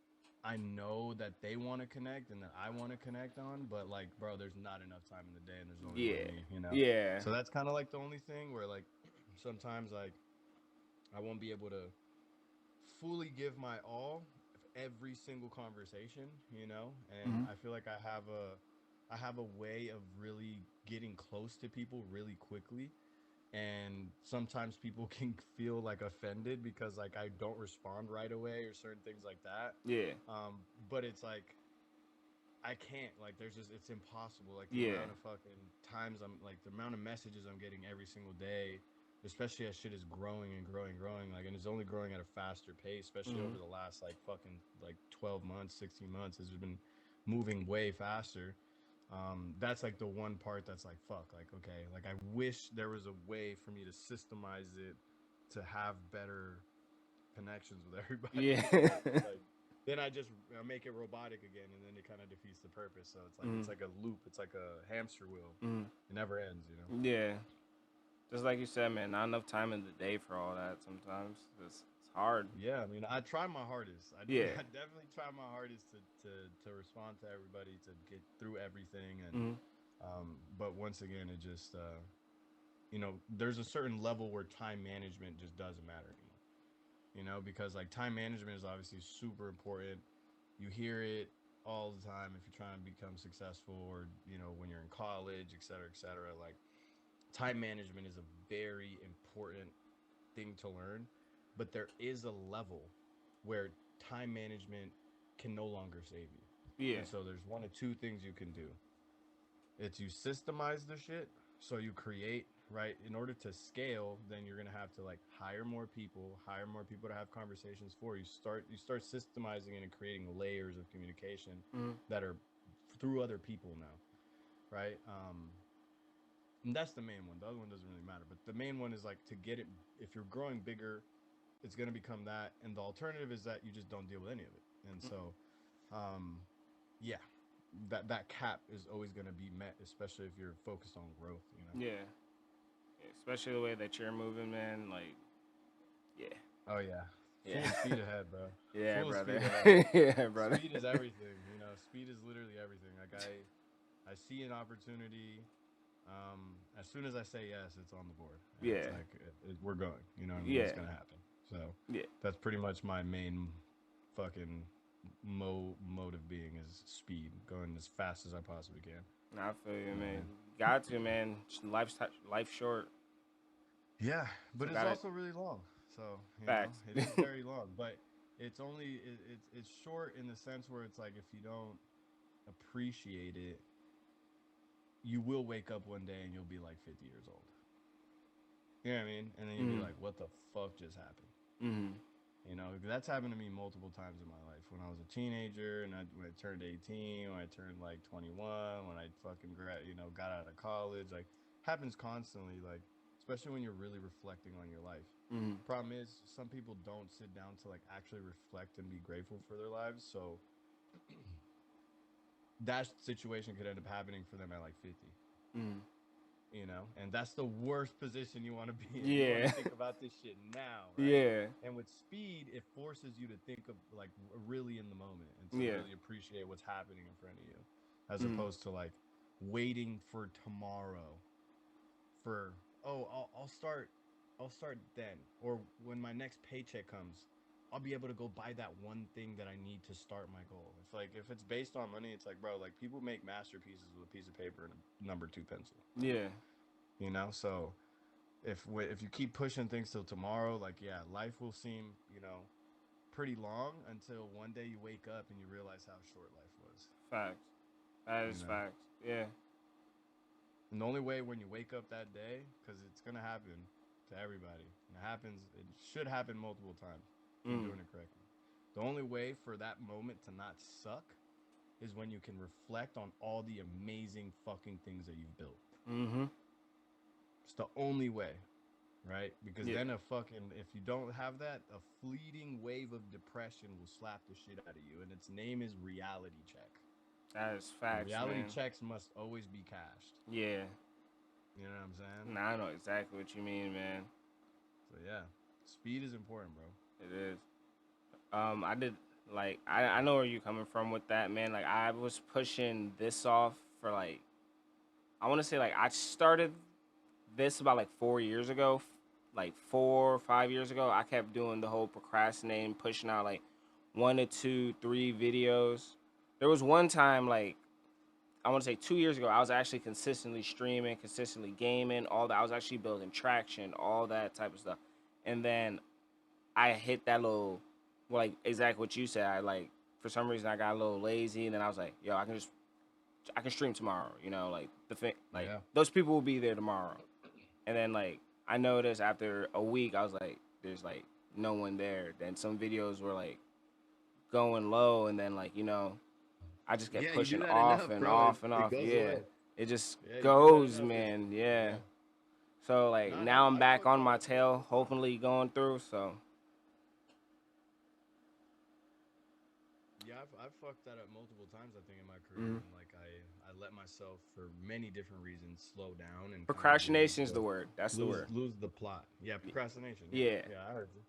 I know that they want to connect and that I want to connect on, but like, bro, there's not enough time in the day and there's only one Yeah. me, you know. Yeah. So that's kind of like the only thing where like sometimes like I won't be able to fully give my all every single conversation, you know, and Mm. I feel like I have a way of really getting close to people really quickly, and sometimes people can feel like offended because like I don't respond right away or certain things like that. Yeah. But it's like I can't, like there's just it's impossible, like the Yeah. amount of fucking times I'm like the amount of messages I'm getting every single day, especially as shit is growing and growing and growing, like, and it's only growing at a faster pace, especially Mm. over the last like fucking like 12 months 16 months has been moving way faster. That's like the one part that's like fuck, like okay, like I wish there was a way for me to systemize it to have better connections with everybody, Yeah. but like then I just make it robotic again, and then it kind of defeats the purpose. So Mm. it's like a loop, it's like a hamster wheel. Mm. It never ends, you know. Yeah. Just like you said, man, not enough time in the day for all that sometimes. It's hard. Yeah, I mean, I try my hardest. Yeah. I definitely try my hardest to respond to everybody, to get through everything, and Mm. but once again, it just you know, there's a certain level where time management just doesn't matter anymore. You know, because like time management is obviously super important. You hear it all the time if you're trying to become successful, or you know, when you're in college, et cetera, et cetera. Like time management is a very important thing to learn, but there is a level where time management can no longer save you. Yeah. And so there's one of two things you can do. It's you systemize the shit, so you create right? In order to scale, then you're gonna have to like hire more people to have conversations for you. You start systemizing it and creating layers of communication Mm-hmm. that are through other people now, right? And that's the main one. The other one doesn't really matter, but the main one is like to get it. If you're growing bigger, it's gonna become that, and the alternative is that you just don't deal with any of it. And so, um, yeah, that cap is always gonna be met, especially if you're focused on growth. You know. Yeah. Especially the way that you're moving, man. Like, yeah. Oh yeah, Yeah. full speed ahead, bro. Yeah, Full speed brother. ahead. Yeah, brother. Speed is everything. You know, speed is literally everything. Like I see an opportunity. As soon as I say yes, it's on the board, and it's Yeah. like we're going. You know what I mean? It's Yeah. gonna happen. So Yeah. that's pretty much my main fucking mode of being is speed, going as fast as I possibly can. Nah, I feel you, You know what I man. mean? Got to, man. Life short. Yeah, So but it's got it. also really long. So Facts. it is very long, but it's only it's short in the sense where it's like if you don't appreciate it, you will wake up one day and you'll be like 50 years old. You know what I mean? And then you'll be Mm. like, what the fuck just happened? Mm. You know, that's happened to me multiple times in my life. When I was a teenager, and when I turned 18, when I turned like 21, when I fucking got out of college, like happens constantly. Like especially when you're really reflecting on your life. Mm. Problem is, some people don't sit down to like actually reflect and be grateful for their lives. So that situation could end up happening for them at like 50. Mm. And that's the worst position you want to be in. You want to Yeah. think about this shit now, right? Yeah. And with speed, it forces you to think of like really in the moment and to Yeah. really appreciate what's happening in front of you, as Mm. opposed to like waiting for tomorrow. For I'll start then, or when my next paycheck comes, I'll be able to go buy that one thing that I need to start my goal. If it's based on money, it's like, bro, like people make masterpieces with a piece of paper and a number two pencil. Yeah. So if you keep pushing things till tomorrow, like yeah, life will seem pretty long until one day you wake up and you realize how short life was. Facts. That You is know, facts. Yeah. and the only way when you wake up that day, because it's gonna happen to everybody, and it should happen multiple times if you're Mm. doing it correctly. The only way for that moment to not suck is when you can reflect on all the amazing fucking things that you've built. Mm-hmm. It's the only way. Right? Because Yeah. then if you don't have that, a fleeting wave of depression will slap the shit out of you, and its name is reality check. That is And facts, reality man. checks must always be cashed. Yeah. You know what I'm saying? Nah, I know exactly what you mean, man. So yeah, speed is important, bro. It is. I did like I know where you're coming from with that, man. Like I was pushing this off for like I want to say like I started this about like 4 years ago, like 4 or 5 years ago. I kept doing the whole procrastinating, pushing out like 1 to 2, 3 videos. There was one time like I want to say 2 years ago, I was actually consistently streaming, consistently gaming, all that. I was actually building traction, all that type of stuff. And then I hit that little, well, like exactly what you said. I like for some reason I got a little lazy, and then I was like, yo, I can stream tomorrow. Like the thing, like Yeah. those people will be there tomorrow. And then like I noticed after a week, I was like, there's like no one there. Then some videos were like going low, and then like I just kept Yeah, you do pushing that off enough, and bro. off and It off. goes Yeah, away. it just Yeah, you do that goes, enough. man. Yeah. Yeah. So like No, now I'm I've back fucked on that my up tail, multiple times. hopefully going through. So Yeah, I've fucked that up multiple times. I think in my career, mhm. when like I let myself for many different reasons slow down and kind of Procrastination is the word. That's the word. lose the plot. Yeah, procrastination. Yeah, Yeah. yeah, I heard you.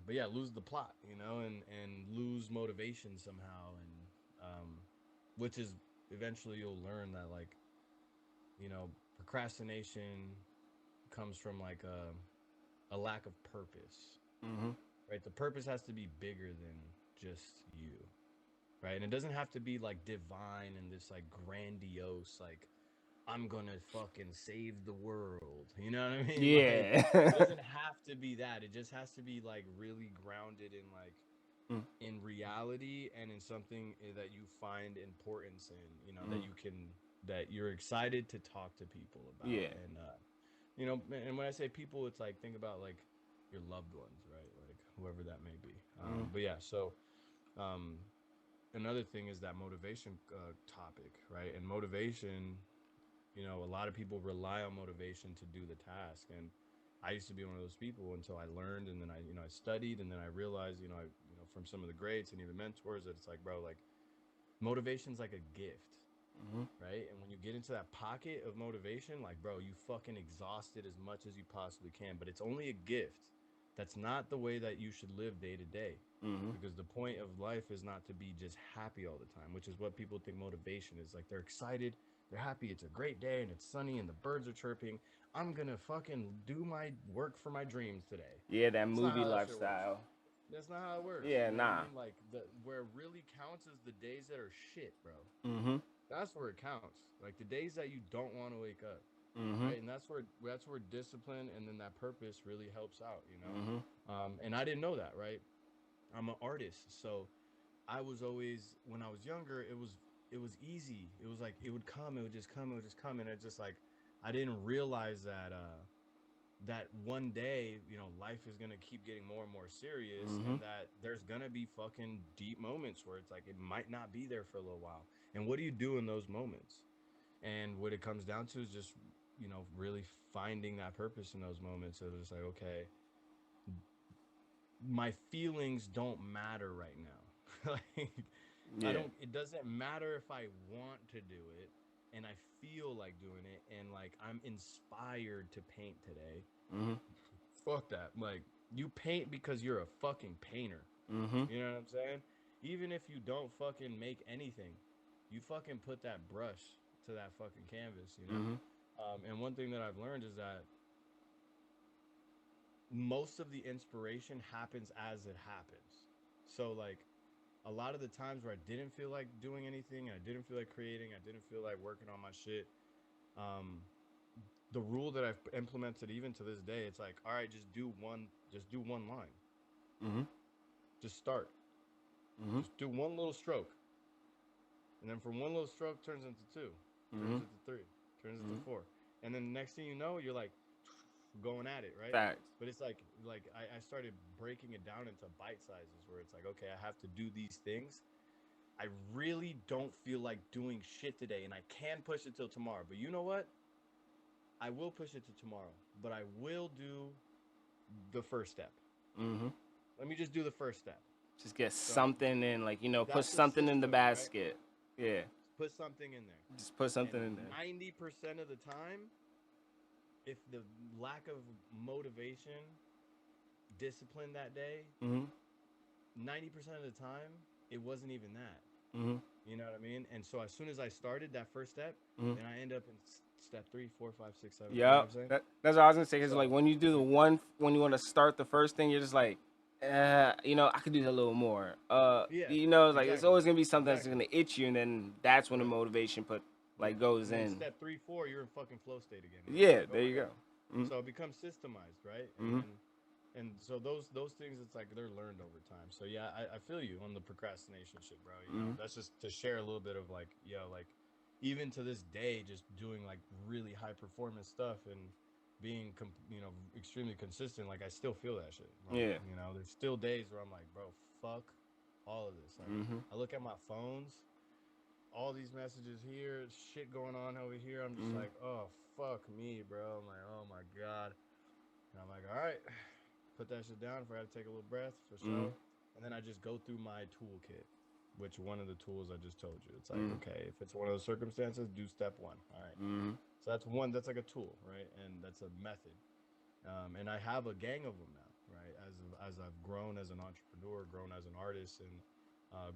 But yeah, lose the plot, and lose motivation somehow, and which is eventually you'll learn that like procrastination comes from like a lack of purpose, Mhm. right? The purpose has to be bigger than just you, right? And it doesn't have to be like divine and this like grandiose like I'm gonna fucking save the world. You know what I mean? Like it Yeah. doesn't have to be that. It just has to be like really grounded in like Mm, in reality and in something that you find importance in. That mm. that you're excited to talk to people about. Yeah. And You know, and when I say people, it's like think about like your loved ones, right? Like whoever that may be. Mm-hmm. But yeah, so um, another thing is that motivation topic, right? And motivation, you know, a lot of people rely on motivation to do the task, and I used to be one of those people until I learned, and then I studied, and then I realized, from some of the greats and even mentors that it's like, bro, like motivation's like a gift, Mm-hmm. right? And when you get into that pocket of motivation, like, bro, you fucking exhaust it as much as you possibly can, but it's only a gift. That's not the way that you should live day to day. Mm-hmm. Because the point of life is not to be just happy all the time, which is what people think motivation is. Like, they're excited, they're happy, it's a great day, and it's sunny, and the birds are chirping. I'm gonna fucking do my work for my dreams today. Yeah, that That's not movie how that shit works. lifestyle. That's not how it works. Yeah, You know what I nah. mean? Like, where it really counts is the days that are shit, bro. Mm-hmm. That's where it counts. Like the days that you don't want to wake up, Mm-hmm. right? And that's where discipline and then that purpose really helps out, you Mm-hmm. know. And I didn't know that, right? I'm an artist, so I was always when I was younger, it was easy. It was like it would come, it would just come, it would just come, and it's just like I didn't realize that one day, life is gonna keep getting more and more serious, Mm-hmm. and that there's gonna be fucking deep moments where it's like it might not be there for a little while. And what do you do in those moments? And what it comes down to is just, really finding that purpose in those moments. So it's like, okay, my feelings don't matter right now. Like, I Yeah. don't, it doesn't matter if I want to do it and I feel like doing it and like I'm inspired to paint today. Mm-hmm. Fuck that. Like, you paint because you're a fucking painter. Mm-hmm. You know what I'm saying? Even if you don't fucking make anything, you fucking put that brush to that fucking canvas, you know? Mm-hmm. And one thing that I've learned is that most of the inspiration happens as it happens. So, like, a lot of the times where I didn't feel like doing anything, I didn't feel like creating, I didn't feel like working on my shit, um, the rule that I've implemented even to this day, it's like, all right, just do one line. Mm-hmm. Just start. Mm-hmm. Just do one little stroke. And then from one little stroke turns into two, Mm-hmm. turns into three, turns into Mm-hmm. four. And then the next thing you know, you're like going at it, right? Facts. But it's like I started breaking it down into bite sizes where it's like, okay, I have to do these things. I really don't feel like doing shit today and I can push it till tomorrow. But you know what? I will push it to tomorrow, but I will do the first step. Mm-hmm. Let me just do the first step. Just get So something in, like, put that's a something in the system, right? basket. Yeah. Put something in there. Just put And something in there. 90% of the time, if the lack of motivation, discipline that day, Mm-hmm. 90% of the time, it wasn't even that. Mm-hmm. You know what I mean? And so as soon as I started that first step, Mm-hmm. then I end up in step 3, 4, 5, 6, 7. You know what Yep. I'm saying? That's what I was gonna say. Cause So like when you do the one, when you want to start the first thing, you're just like, I could do that a little more. yeah, Like it's exactly, always gonna be something that's exactly. gonna itch you, and then that's when the Right. motivation Yeah. goes And then in. step 3, 4, you're in fucking flow state again, and it's Yeah. like, oh There my you go. god. Mm-hmm. So it becomes systemized, right? And Mm-hmm. then and so those things, it's like they're learned over time. So yeah, I feel you on the procrastination shit, bro. Mm-hmm. That's just to share a little bit of like, like even to this day, just doing like really high performance stuff and being extremely consistent. Like I still feel that shit. Like Yeah. there's still days where I'm like, bro, fuck all of this. Like Mm-hmm. I look at my phones, all these messages here, shit going on over here. I'm just Mm-hmm. like, oh fuck me, bro. I'm like, oh my god. And I'm like, all right, put that shit down if I got to take a little breath for Mm-hmm. sure. And then I just go through my toolkit, which one of the tools I just told you. It's like, Mm-hmm. okay, if it's one of those circumstances, do step one. All right. Mm-hmm. So that's one, that's like a tool, right? And that's a method. And I have a gang of them now, right? As I've grown as an entrepreneur, grown as an artist, and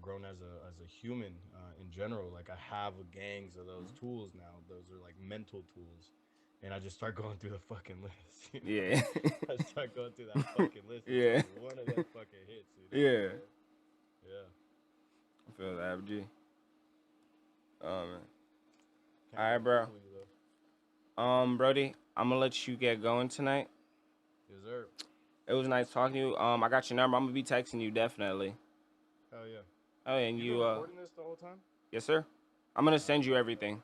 grown as a human in general. Like I have a gangs of those tools now. Those are like mental tools, and I just start going through the fucking list. Yeah. I start going through that fucking list until Yeah. one of them fucking hits. You know what I'm Yeah. saying? Yeah. I feel that, G. Oh man. Can't All right, go bro. quickly though. Brody, I'm gonna let you get going tonight. Yes, sir. It was nice talking to you. I got your number. I'm gonna be texting you definitely. Hell yeah. Oh, and You've been you, recording this the whole time? yes, sir. I'm gonna All right, send you bet, bet. everything.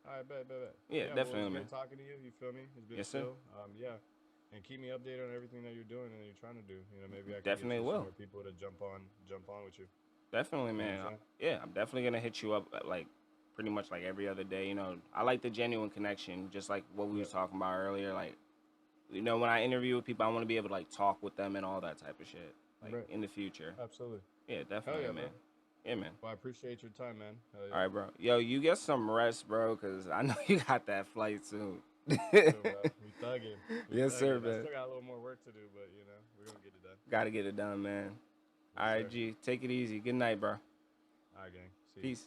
All right, bet. Yeah, Well, it was definitely, man. great talking to you. You feel me? It's been Yes, sir. chill. Yeah. And keep me updated on everything that you're doing and that you're trying to do. You know, maybe I can get Definitely you some will. more people to jump on with you. Definitely, You know man. what I'm saying? Yeah, I'm definitely gonna hit you up like pretty much like every other day. You know, I like the genuine connection, just like what we Yeah. was talking about earlier. Like, you know, when I interview with people, I want to be able to like talk with them and all that type of shit, like Right. in the future. Absolutely. Yeah, Hell definitely, yeah, man. bro. Yeah, man. Well, I appreciate your time, man. Hell All yeah. right, bro. Yo, you get some rest, bro, because I know you got that flight soon. Me too, bro. We thugging. We Yes, sir, thugging. I man. still got a little more work to do, but we're gonna get it done. Got to get it done, man. All Yes, right, sir. G. Take it easy. Good night, bro. All right, gang. See you. Peace.